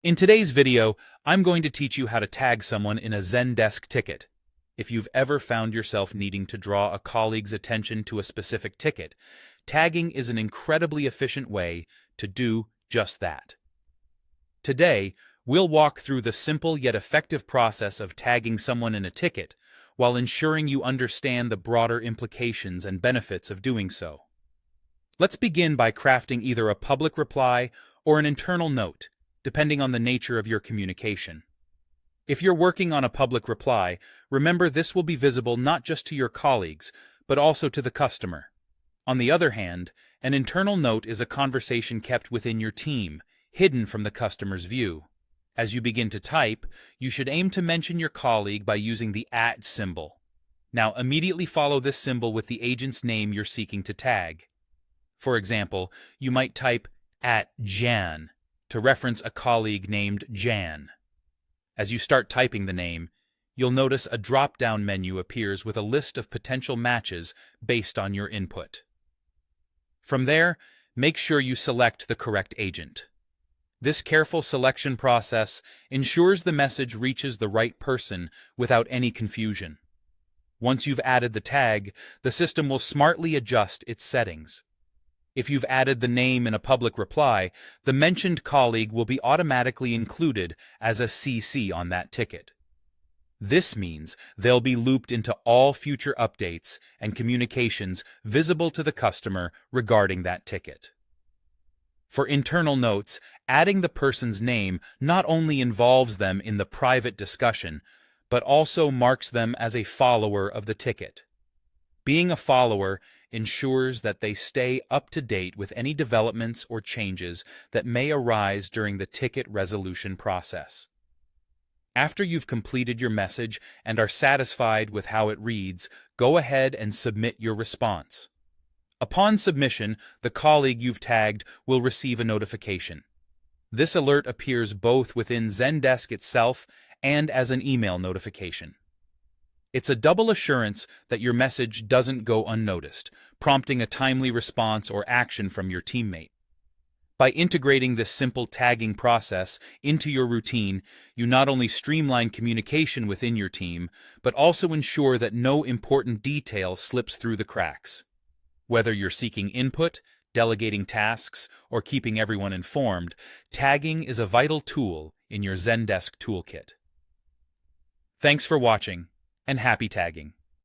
In today's video, I'm going to teach you how to tag someone in a Zendesk ticket. If you've ever found yourself needing to draw a colleague's attention to a specific ticket, tagging is an incredibly efficient way to do just that. Today, we'll walk through the simple yet effective process of tagging someone in a ticket while ensuring you understand the broader implications and benefits of doing so. Let's begin by crafting either a public reply or an internal note, depending on the nature of your communication. If you're working on a public reply, remember this will be visible not just to your colleagues, but also to the customer. On the other hand, an internal note is a conversation kept within your team, hidden from the customer's view. As you begin to type, you should aim to mention your colleague by using the @ symbol. Now immediately follow this symbol with the agent's name you're seeking to tag. For example, you might type @Jan to reference a colleague named Jan. As you start typing the name, you'll notice a drop-down menu appears with a list of potential matches based on your input. From there, make sure you select the correct agent. This careful selection process ensures the message reaches the right person without any confusion. Once you've added the tag, the system will smartly adjust its settings. If you've added the name in a public reply, the mentioned colleague will be automatically included as a CC on that ticket. This means they'll be looped into all future updates and communications visible to the customer regarding that ticket. For internal notes, adding the person's name not only involves them in the private discussion, but also marks them as a follower of the ticket. Being a follower ensures that they stay up to date with any developments or changes that may arise during the ticket resolution process. After you've completed your message and are satisfied with how it reads, go ahead and submit your response. Upon submission, the colleague you've tagged will receive a notification. This alert appears both within Zendesk itself and as an email notification. It's a double assurance that your message doesn't go unnoticed, prompting a timely response or action from your teammate. By integrating this simple tagging process into your routine, you not only streamline communication within your team, but also ensure that no important detail slips through the cracks. Whether you're seeking input, delegating tasks, or keeping everyone informed, tagging is a vital tool in your Zendesk toolkit. Thanks for watching, and happy tagging!